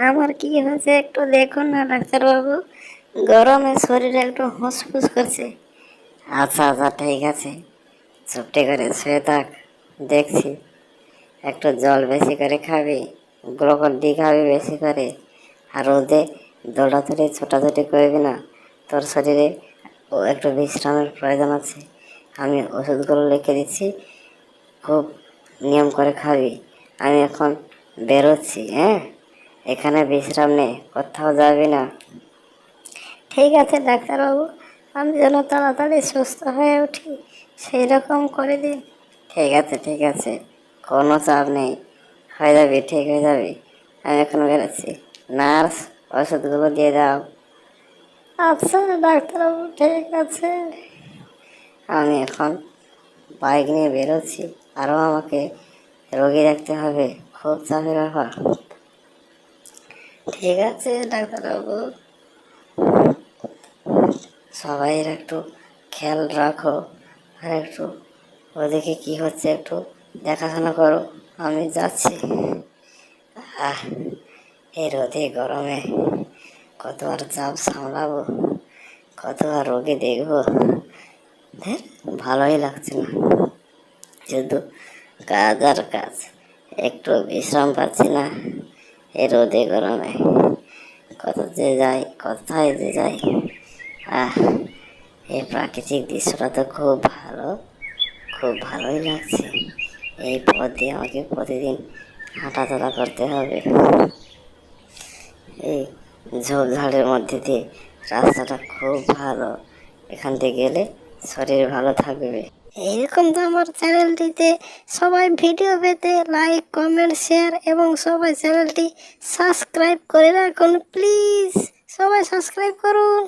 আমার কি হয়েছে একটু দেখুন না ডাক্তারবাবু, গরমে শরীরে একটু হুঁসফুস করছে। আচ্ছা আচ্ছা ঠিক আছে, চুপটি করে শুয়ে থাক, দেখছি। একটু জল বেশি করে খাবি, গ্লুকন ডি খাবি বেশি করে, আর রোদে দৌড়াদৌড়ি ছোটাছুটি করবি না। তোর শরীরে একটু বিশ্রামের প্রয়োজন আছে। আমি ওষুধগুলো লিখে দিচ্ছি, খুব নিয়ম করে খাবি। আমি এখন বেরোচ্ছি, হ্যাঁ? এখানে বিশ্রাম নে, কোথাও যাবি না। ঠিক আছে ডাক্তারবাবু, আমি যেন তাড়াতাড়ি সুস্থ হয়ে উঠি সেই রকম করে দিন। ঠিক আছে ঠিক আছে, কোনো চাপ নেই, হয়ে যাবি, ঠিক হয়ে যাবি। আমি এখন বেরোচ্ছি। নার্স, ওষুধগুলো দিয়ে দাও। আচ্ছা ডাক্তারবাবু, ঠিক আছে। আমি এখন বাইক নিয়ে বেরোচ্ছি, আরও আমাকে রোগী দেখতে হবে, খুব চাপের ব্যাপার। ঠিক আছে ডাক্তারবাবু, সবাই একটু খেয়াল রাখো, আর একটু ওদিকে কি হচ্ছে একটু দেখাশোনা করো। আমি যাচ্ছি। আহ, এই রোদে গরমে কত আর চাপ সামলাবো, কত আর রোগী দেখবো। ধ্যার, ভালোই লাগছে না, শুধু কাজ আর কাজ, একটু বিশ্রাম পাচ্ছি না এই রোদে গরমে। কত যে যাই, কোথায় যে যাই। আহ, এই প্রাকৃতিক দৃশ্যটা তো খুব ভালো, খুব ভালোই লাগছে। এই পথ দিয়ে আমাকে প্রতিদিন হাঁটাচলা করতে হবে। এই ঝোপঝাড়ের মধ্যে দিয়ে রাস্তাটা খুব ভালো, এখান থেকে গেলে শরীর ভালো থাকবে। এইরকম তো আমার চ্যানেলটিতে সবাই ভিডিও পেতে লাইক কমেন্ট শেয়ার এবং সবাই চ্যানেলটি সাবস্ক্রাইব করে রাখুন প্লিজ। সবাই সাবস্ক্রাইব করুন।